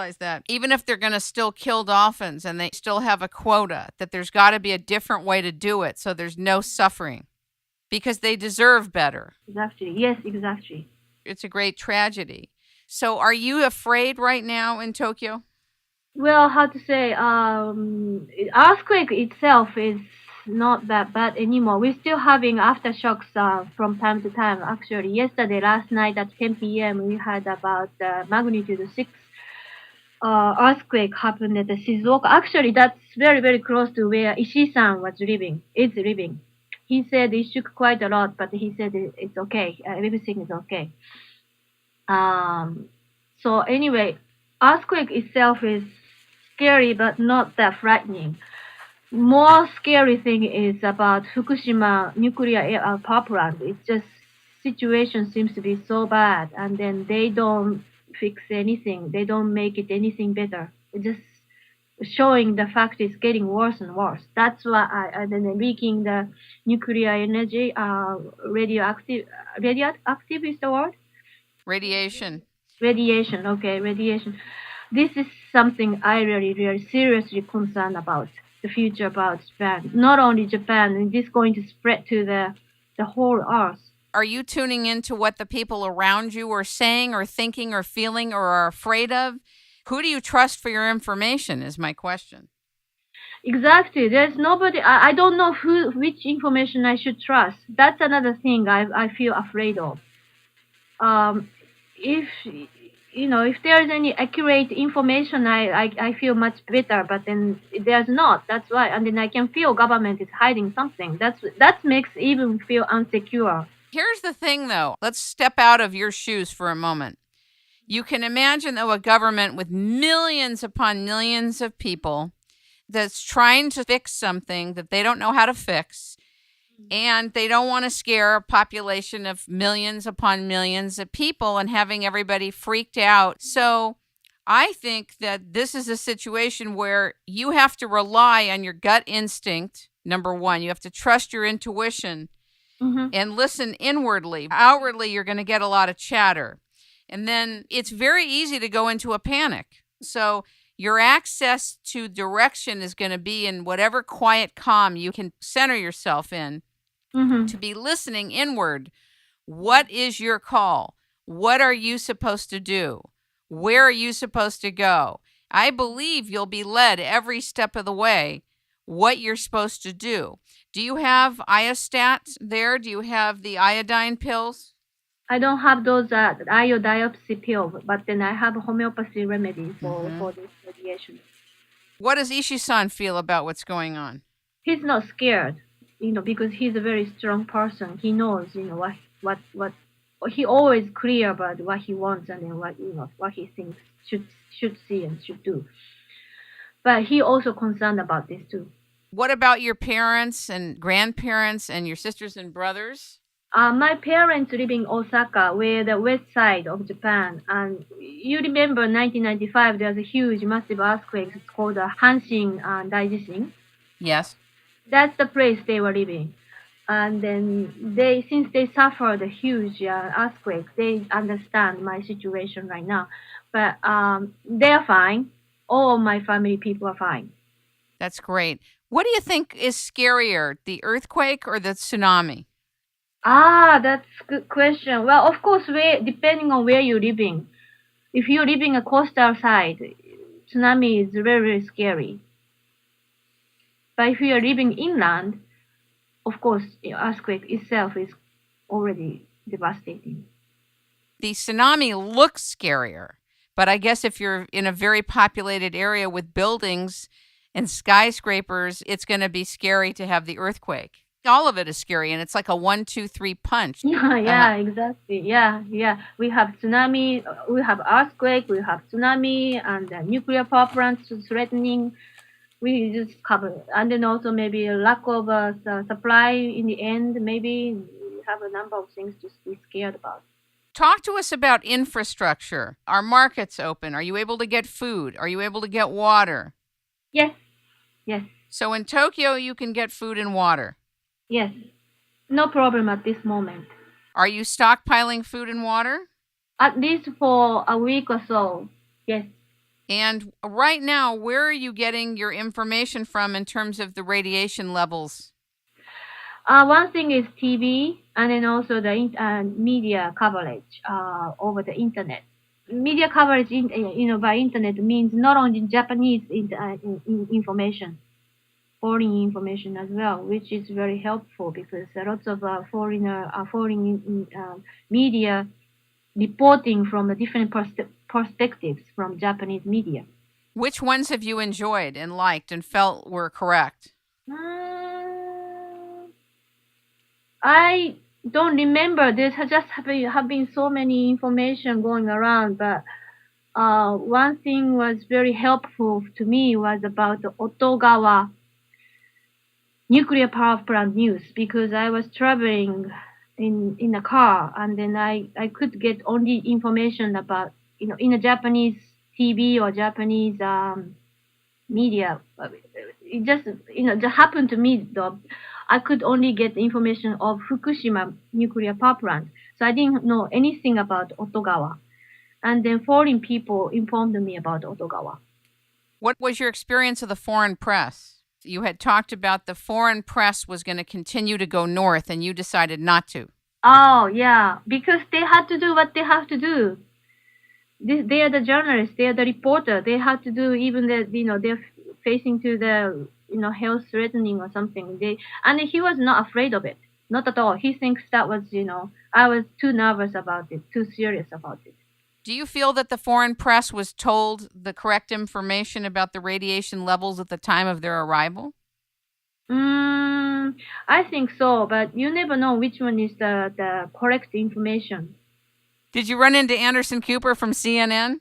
realize that even if they're going to still kill dolphins and they still have a quota, that there's got to be a different way to do it so there's no suffering because they deserve better. Exactly. Yes, exactly. It's a great tragedy. So are you afraid right now in Tokyo? Well, how to say, earthquake itself is not that bad anymore. We're still having aftershocks from time to time. Actually, yesterday, last night at 10 p.m., we had about magnitude 6 earthquake happened at the Shizuoka. Actually, that's very, very close to where Ishii-san was living. Is living. He said it shook quite a lot, but he said it's okay. Everything is okay. Um, so anyway, earthquake itself is scary, but not that frightening. More scary thing is about Fukushima nuclear power plant. It's just situation seems to be so bad, and then they don't fix anything. They don't make it anything better. It's just showing the fact it's getting worse and worse. That's why then leaking the nuclear energy, radioactive is the word. Radiation. Radiation, okay, radiation. This is something I really, really seriously concerned about the future about Japan. Not only Japan, this is going to spread to the whole earth. Are you tuning into what the people around you are saying or thinking or feeling or are afraid of? Who do you trust for your information is my question. Exactly. There's nobody. I don't know which information I should trust. That's another thing I feel afraid of. If if there's any accurate information, I feel much better. But then there's not. That's why, and then I can feel government is hiding something. That makes even feel insecure. Here's the thing, though. Let's step out of your shoes for a moment. You can imagine, though, a government with millions upon millions of people that's trying to fix something that they don't know how to fix. And they don't want to scare a population of millions upon millions of people and having everybody freaked out. So I think that this is a situation where you have to rely on your gut instinct. Number one, you have to trust your intuition and listen inwardly. Outwardly, you're going to get a lot of chatter. And then it's very easy to go into a panic. So your access to direction is going to be in whatever quiet calm you can center yourself in. To be listening inward. What is your call? What are you supposed to do? Where are you supposed to go? I believe you'll be led every step of the way what you're supposed to do. Do you have iostat there? Do you have the iodine pills? I don't have those iodiopsy pills, but then I have a homeopathy remedy for this radiation. What does Ishii-san feel about what's going on? He's not scared, because he's a very strong person. He knows, what he always clear about what he wants and then what he thinks should see and should do. But he also concerned about this too. What about your parents and grandparents and your sisters and brothers? My parents live in Osaka, where the west side of Japan. And you remember 1995, there was a huge, massive earthquake. It's called the Hanshin Daijishin. Yes. That's the place they were living. And then since they suffered a huge earthquake, they understand my situation right now. But they're fine. All of my family people are fine. That's great. What do you think is scarier, the earthquake or the tsunami? That's a good question. Well, of course, depending on where you're living. If you're living a coastal side, tsunami is very, very scary. But if you're living inland, of course, earthquake itself is already devastating. The tsunami looks scarier, but I guess if you're in a very populated area with buildings and skyscrapers, it's going to be scary to have the earthquake. All of it is scary, and it's like a 1, 2, 3 punch. Yeah, exactly. Yeah. We have tsunami, we have earthquake, we have tsunami, and nuclear power plants threatening. We just cover, and then also maybe a lack of supply in the end. Maybe we have a number of things to be scared about. Talk to us about infrastructure. Are markets open? Are you able to get food? Are you able to get water? Yes. So in Tokyo, you can get food and water? Yes. No problem at this moment. Are you stockpiling food and water? At least for a week or so, yes. And right now, where are you getting your information from in terms of the radiation levels? One thing is TV, and then also the media coverage over the internet. Media coverage, by internet means not only Japanese information, foreign information as well, which is very helpful because lots of foreign media reporting from the different perspectives from Japanese media. Which ones have you enjoyed and liked and felt were correct? I don't remember. There just have been so many information going around, but one thing was very helpful to me was about the Otogawa nuclear power plant news because I was traveling in a car and then I could get only information about in a Japanese TV or Japanese media. It just just happened to me though. I could only get information of Fukushima nuclear power plant, so I didn't know anything about Otogawa. And then foreign people informed me about Otogawa. What was your experience of the foreign press? You had talked about the foreign press was going to continue to go north, and you decided not to. Oh, yeah, because they had to do what they have to do. They are the journalists, they are the reporter. They have to do even they're facing to the health threatening or something. And he was not afraid of it, not at all. He thinks that was I was too nervous about it, too serious about it. Do you feel that the foreign press was told the correct information about the radiation levels at the time of their arrival? I think so, but you never know which one is the correct information. Did you run into Anderson Cooper from CNN?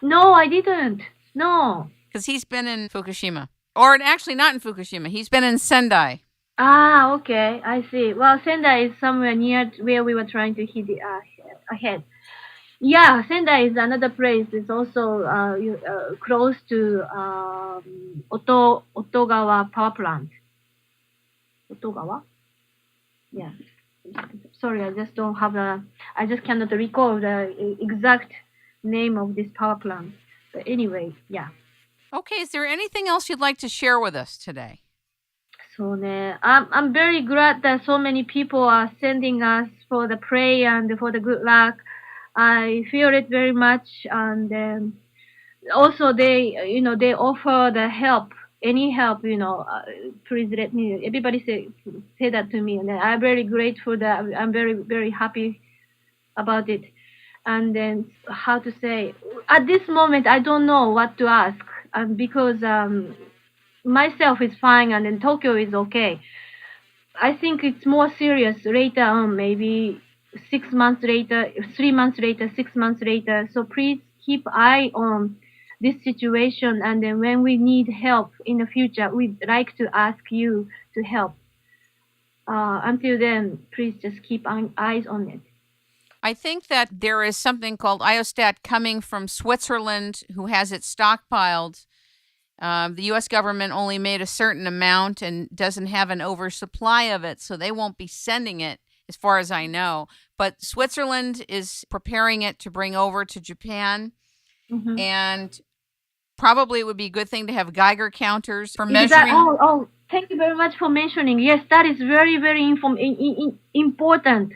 No, I didn't. No. Because he's been in Fukushima. Or actually not in Fukushima. He's been in Sendai. Ah, okay. I see. Well, Sendai is somewhere near where we were trying to hit ahead. Yeah, Sendai is another place. It's also close to Otogawa power plant. Otogawa? Yeah. Sorry, I just don't have I just cannot recall the exact name of this power plant. But anyway, yeah. Okay, is there anything else you'd like to share with us today? So, I'm very glad that so many people are sending us for the prayer and for the good luck. I feel it very much, and also they offer the help, any help, please let me. Everybody say that to me, and I'm very grateful that I'm very very happy about it. And then how to say at this moment I don't know what to ask, because myself is fine, and then Tokyo is okay. I think it's more serious later on, maybe 6 months later, 3 months later, 6 months later. So please keep eye on this situation, and then when we need help in the future, we'd like to ask you to help. Until then, please just keep eyes on it. I think that there is something called iostat coming from Switzerland who has it stockpiled. The U.S. government only made a certain amount and doesn't have an oversupply of it, so they won't be sending it, as far as I know. But Switzerland is preparing it to bring over to Japan, and probably it would be a good thing to have Geiger counters for measuring. Thank you very much for mentioning. Yes, that is very, very important.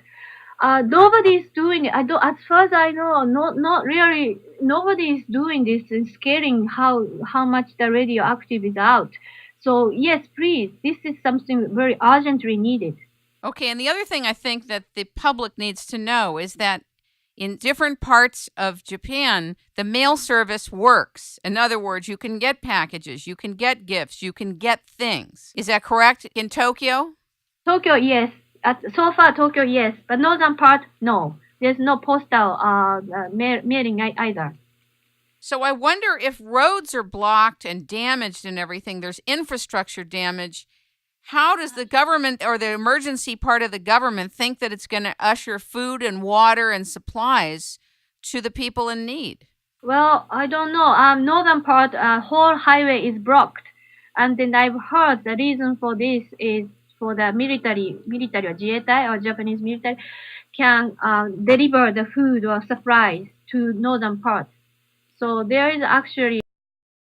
Nobody is doing it. As far as I know, not really. Nobody is doing this and scaling how much the radioactive is out. So yes, please, this is something very urgently needed. Okay, and the other thing I think that the public needs to know is that in different parts of Japan, the mail service works. In other words, you can get packages, you can get gifts, you can get things. Is that correct in Tokyo? Tokyo, yes. So far, Tokyo, yes. But northern part, no. There's no postal mailing either. So I wonder if roads are blocked and damaged and everything, there's infrastructure damage. How does the government or the emergency part of the government think that it's going to usher food and water and supplies to the people in need? Well, I don't know. Northern part, whole highway is blocked. And then I've heard the reason for this is for the military or Jieitai or Japanese military can deliver the food or supplies to northern part. So there is actually